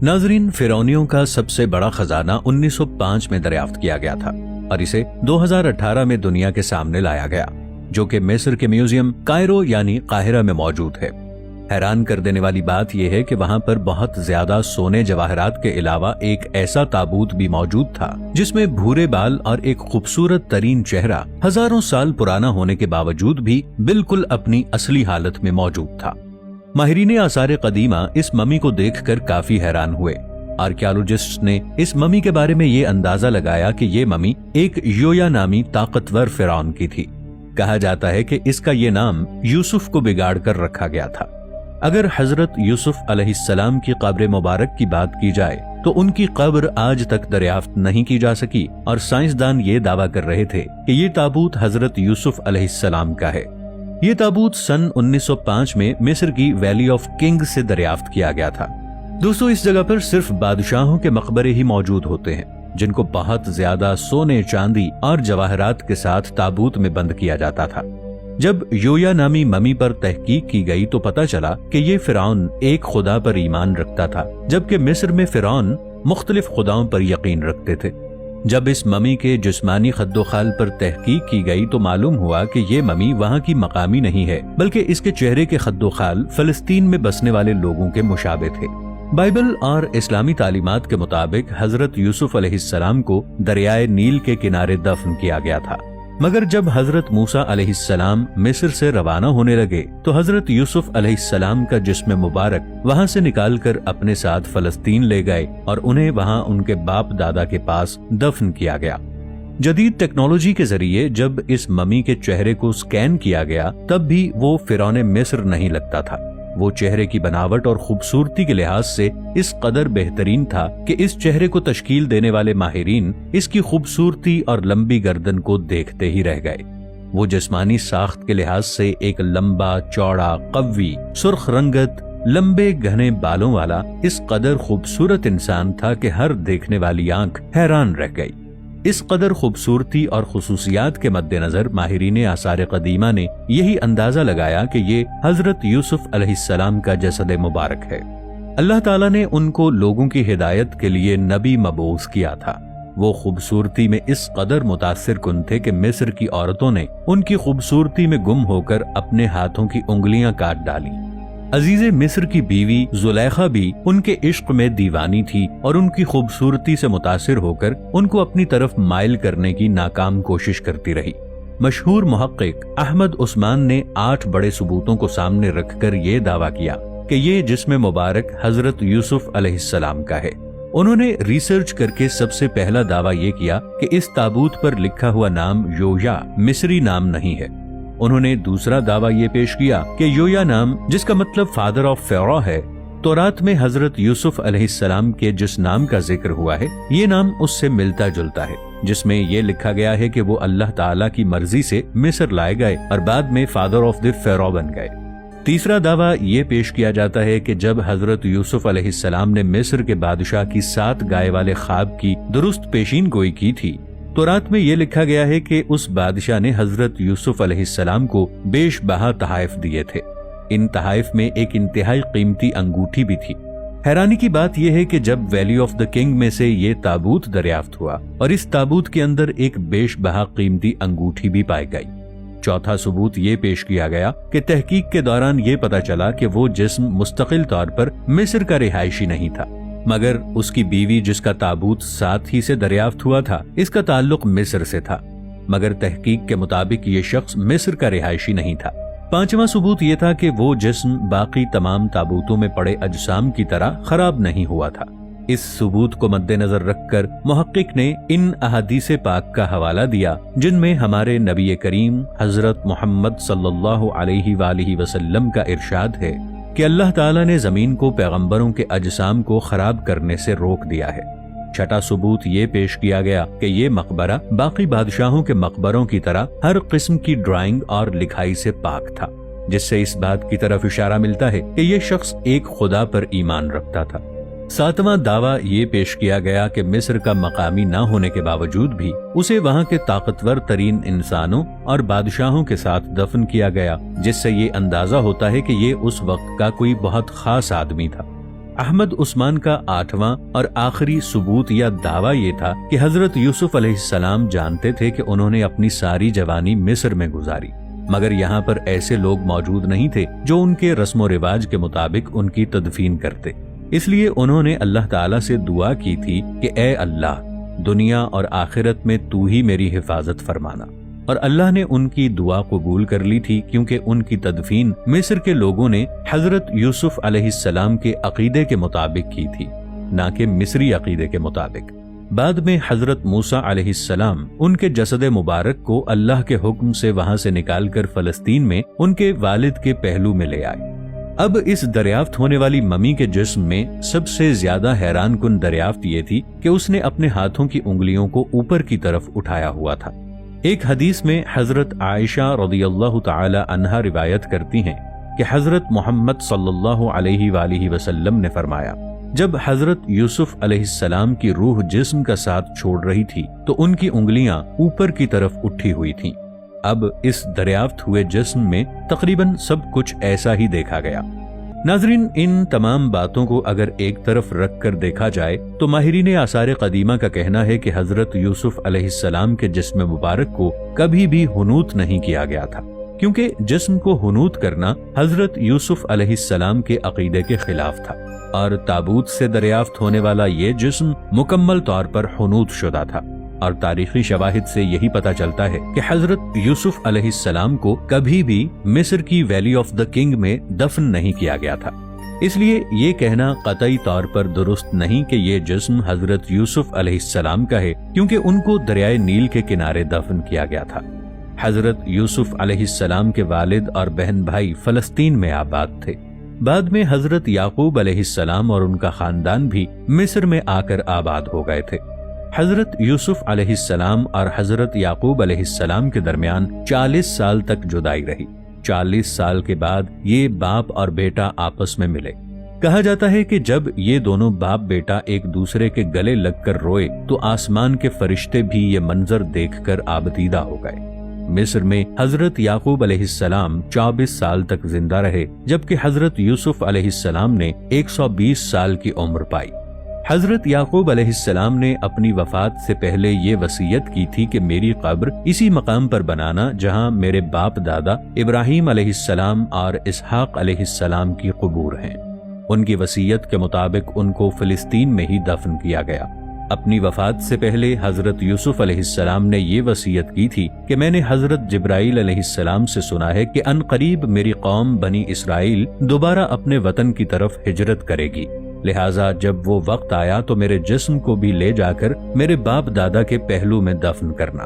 ناظرین، فرعونیوں کا سب سے بڑا خزانہ 1905 میں دریافت کیا گیا تھا اور اسے 2018 میں دنیا کے سامنے لایا گیا، جو کہ مصر کے میوزیم کائرو یعنی قاہرہ میں موجود ہے۔ حیران کر دینے والی بات یہ ہے کہ وہاں پر بہت زیادہ سونے جواہرات کے علاوہ ایک ایسا تابوت بھی موجود تھا جس میں بھورے بال اور ایک خوبصورت ترین چہرہ ہزاروں سال پرانا ہونے کے باوجود بھی بالکل اپنی اصلی حالت میں موجود تھا۔ ماہرین آثار قدیمہ اس ممی کو دیکھ کر کافی حیران ہوئے۔ آرکیالوجسٹ نے اس ممی کے بارے میں یہ اندازہ لگایا کہ یہ ممی ایک یویا نامی طاقتور فرعون کی تھی۔ کہا جاتا ہے کہ اس کا یہ نام یوسف کو بگاڑ کر رکھا گیا تھا۔ اگر حضرت یوسف علیہ السلام کی قبر مبارک کی بات کی جائے تو ان کی قبر آج تک دریافت نہیں کی جا سکی، اور سائنسدان یہ دعویٰ کر رہے تھے کہ یہ تابوت حضرت یوسف علیہ السلام کا ہے۔ یہ تابوت سن 1905 میں مصر کی ویلی آف کنگ سے دریافت کیا گیا تھا۔ دوستو، اس جگہ پر صرف بادشاہوں کے مقبرے ہی موجود ہوتے ہیں جن کو بہت زیادہ سونے، چاندی اور جواہرات کے ساتھ تابوت میں بند کیا جاتا تھا۔ جب یویا نامی ممی پر تحقیق کی گئی تو پتہ چلا کہ یہ فرعون ایک خدا پر ایمان رکھتا تھا، جبکہ مصر میں فرعون مختلف خداؤں پر یقین رکھتے تھے۔ جب اس ممی کے جسمانی خد و خال پر تحقیق کی گئی تو معلوم ہوا کہ یہ ممی وہاں کی مقامی نہیں ہے، بلکہ اس کے چہرے کے خد و خال فلسطین میں بسنے والے لوگوں کے مشابہ تھے۔ بائبل اور اسلامی تعلیمات کے مطابق حضرت یوسف علیہ السلام کو دریائے نیل کے کنارے دفن کیا گیا تھا، مگر جب حضرت موسیٰ علیہ السلام مصر سے روانہ ہونے لگے تو حضرت یوسف علیہ السلام کا جسم مبارک وہاں سے نکال کر اپنے ساتھ فلسطین لے گئے اور انہیں وہاں ان کے باپ دادا کے پاس دفن کیا گیا۔ جدید ٹیکنالوجی کے ذریعے جب اس ممی کے چہرے کو سکین کیا گیا تب بھی وہ فرعون مصر نہیں لگتا تھا۔ وہ چہرے کی بناوٹ اور خوبصورتی کے لحاظ سے اس قدر بہترین تھا کہ اس چہرے کو تشکیل دینے والے ماہرین اس کی خوبصورتی اور لمبی گردن کو دیکھتے ہی رہ گئے۔ وہ جسمانی ساخت کے لحاظ سے ایک لمبا، چوڑا، قوی، سرخ رنگت، لمبے گھنے بالوں والا اس قدر خوبصورت انسان تھا کہ ہر دیکھنے والی آنکھ حیران رہ گئی۔ اس قدر خوبصورتی اور خصوصیات کے مد نظر ماہرین آثار قدیمہ نے یہی اندازہ لگایا کہ یہ حضرت یوسف علیہ السلام کا جسد مبارک ہے۔ اللہ تعالیٰ نے ان کو لوگوں کی ہدایت کے لیے نبی مبعوث کیا تھا۔ وہ خوبصورتی میں اس قدر متاثر کن تھے کہ مصر کی عورتوں نے ان کی خوبصورتی میں گم ہو کر اپنے ہاتھوں کی انگلیاں کاٹ ڈالیں۔ عزیز مصر کی بیوی زلیخا بھی ان کے عشق میں دیوانی تھی اور ان کی خوبصورتی سے متاثر ہو کر ان کو اپنی طرف مائل کرنے کی ناکام کوشش کرتی رہی۔ مشہور محقق احمد عثمان نے 8 بڑے ثبوتوں کو سامنے رکھ کر یہ دعویٰ کیا کہ یہ جسم مبارک حضرت یوسف علیہ السلام کا ہے۔ انہوں نے ریسرچ کر کے سب سے پہلا دعویٰ یہ کیا کہ اس تابوت پر لکھا ہوا نام یویا مصری نام نہیں ہے۔ انہوں نے دوسرا دعویٰ یہ پیش کیا کہ یویا نام، جس کا مطلب فادر آف فیرو ہے، تورات میں حضرت یوسف علیہ السلام کے جس نام کا ذکر ہوا ہے یہ نام اس سے ملتا جلتا ہے، جس میں یہ لکھا گیا ہے کہ وہ اللہ تعالیٰ کی مرضی سے مصر لائے گئے اور بعد میں فادر آف دی فیرو بن گئے۔ تیسرا دعویٰ یہ پیش کیا جاتا ہے کہ جب حضرت یوسف علیہ السلام نے مصر کے بادشاہ کی 7 گائے والے خواب کی درست پیشین گوئی کی تھی، تورات میں یہ لکھا گیا ہے کہ اس بادشاہ نے حضرت یوسف علیہ السلام کو بیش بہا تحائف دیے تھے۔ ان تحائف میں ایک انتہائی قیمتی انگوٹھی بھی تھی۔ حیرانی کی بات یہ ہے کہ جب ویلی آف دا کنگ میں سے یہ تابوت دریافت ہوا اور اس تابوت کے اندر ایک بیش بہا قیمتی انگوٹھی بھی پائی گئی۔ چوتھا ثبوت یہ پیش کیا گیا کہ تحقیق کے دوران یہ پتہ چلا کہ وہ جسم مستقل طور پر مصر کا رہائشی نہیں تھا، مگر اس کی بیوی جس کا تابوت ساتھ ہی سے دریافت ہوا تھا اس کا تعلق مصر سے تھا، مگر تحقیق کے مطابق یہ شخص مصر کا رہائشی نہیں تھا۔ پانچواں ثبوت یہ تھا کہ وہ جسم باقی تمام تابوتوں میں پڑے اجسام کی طرح خراب نہیں ہوا تھا۔ اس ثبوت کو مد نظر رکھ کر محقق نے ان احادیث پاک کا حوالہ دیا جن میں ہمارے نبی کریم حضرت محمد صلی اللہ علیہ وآلہ وسلم کا ارشاد ہے کہ اللہ تعالیٰ نے زمین کو پیغمبروں کے اجسام کو خراب کرنے سے روک دیا ہے۔ چھٹا ثبوت یہ پیش کیا گیا کہ یہ مقبرہ باقی بادشاہوں کے مقبروں کی طرح ہر قسم کی ڈرائنگ اور لکھائی سے پاک تھا، جس سے اس بات کی طرف اشارہ ملتا ہے کہ یہ شخص ایک خدا پر ایمان رکھتا تھا۔ ساتواں دعویٰ یہ پیش کیا گیا کہ مصر کا مقامی نہ ہونے کے باوجود بھی اسے وہاں کے طاقتور ترین انسانوں اور بادشاہوں کے ساتھ دفن کیا گیا، جس سے یہ اندازہ ہوتا ہے کہ یہ اس وقت کا کوئی بہت خاص آدمی تھا۔ احمد عثمان کا 8واں اور آخری ثبوت یا دعویٰ یہ تھا کہ حضرت یوسف علیہ السلام جانتے تھے کہ انہوں نے اپنی ساری جوانی مصر میں گزاری، مگر یہاں پر ایسے لوگ موجود نہیں تھے جو ان کے رسم و رواج کے مطابق ان کی تدفین کرتے، اس لیے انہوں نے اللہ تعالیٰ سے دعا کی تھی کہ اے اللہ، دنیا اور آخرت میں تو ہی میری حفاظت فرمانا، اور اللہ نے ان کی دعا قبول کر لی تھی، کیونکہ ان کی تدفین مصر کے لوگوں نے حضرت یوسف علیہ السلام کے عقیدے کے مطابق کی تھی، نہ کہ مصری عقیدے کے مطابق۔ بعد میں حضرت موسیٰ علیہ السلام ان کے جسد مبارک کو اللہ کے حکم سے وہاں سے نکال کر فلسطین میں ان کے والد کے پہلو میں لے آئے۔ اب اس دریافت ہونے والی ممی کے جسم میں سب سے زیادہ حیران کن دریافت یہ تھی کہ اس نے اپنے ہاتھوں کی انگلیوں کو اوپر کی طرف اٹھایا ہوا تھا۔ ایک حدیث میں حضرت عائشہ رضی اللہ تعالی عنہا روایت کرتی ہیں کہ حضرت محمد صلی اللہ علیہ وآلہ وسلم نے فرمایا، جب حضرت یوسف علیہ السلام کی روح جسم کا ساتھ چھوڑ رہی تھی تو ان کی انگلیاں اوپر کی طرف اٹھی ہوئی تھیں۔ اب اس دریافت ہوئے جسم میں تقریباً سب کچھ ایسا ہی دیکھا گیا۔ ناظرین، ان تمام باتوں کو اگر ایک طرف رکھ کر دیکھا جائے تو ماہرین آثار قدیمہ کا کہنا ہے کہ حضرت یوسف علیہ السلام کے جسم مبارک کو کبھی بھی حنوط نہیں کیا گیا تھا، کیونکہ جسم کو حنوط کرنا حضرت یوسف علیہ السلام کے عقیدے کے خلاف تھا، اور تابوت سے دریافت ہونے والا یہ جسم مکمل طور پر حنوط شدہ تھا، اور تاریخی شواہد سے یہی پتہ چلتا ہے کہ حضرت یوسف علیہ السلام کو کبھی بھی مصر کی ویلی آف دا کنگ میں دفن نہیں کیا گیا تھا۔ اس لیے یہ کہنا قطعی طور پر درست نہیں کہ یہ جسم حضرت یوسف علیہ السلام کا ہے، کیونکہ ان کو دریائے نیل کے کنارے دفن کیا گیا تھا۔ حضرت یوسف علیہ السلام کے والد اور بہن بھائی فلسطین میں آباد تھے۔ بعد میں حضرت یعقوب علیہ السلام اور ان کا خاندان بھی مصر میں آ کر آباد ہو گئے تھے۔ حضرت یوسف علیہ السلام اور حضرت یعقوب علیہ السلام کے درمیان 40 سال تک جدائی رہی۔ 40 سال کے بعد یہ باپ اور بیٹا آپس میں ملے۔ کہا جاتا ہے کہ جب یہ دونوں باپ بیٹا ایک دوسرے کے گلے لگ کر روئے تو آسمان کے فرشتے بھی یہ منظر دیکھ کر آبدیدہ ہو گئے۔ مصر میں حضرت یعقوب علیہ السلام 24 سال تک زندہ رہے، جبکہ حضرت یوسف علیہ السلام نے 120 سال کی عمر پائی۔ حضرت یعقوب علیہ السلام نے اپنی وفات سے پہلے یہ وصیت کی تھی کہ میری قبر اسی مقام پر بنانا جہاں میرے باپ دادا ابراہیم علیہ السلام اور اسحاق علیہ السلام کی قبور ہیں۔ ان کی وصیت کے مطابق ان کو فلسطین میں ہی دفن کیا گیا۔ اپنی وفات سے پہلے حضرت یوسف علیہ السلام نے یہ وصیت کی تھی کہ میں نے حضرت جبرائیل علیہ السلام سے سنا ہے کہ ان قریب میری قوم بنی اسرائیل دوبارہ اپنے وطن کی طرف ہجرت کرے گی، لہٰذا جب وہ وقت آیا تو میرے جسم کو بھی لے جا کر میرے باپ دادا کے پہلو میں دفن کرنا۔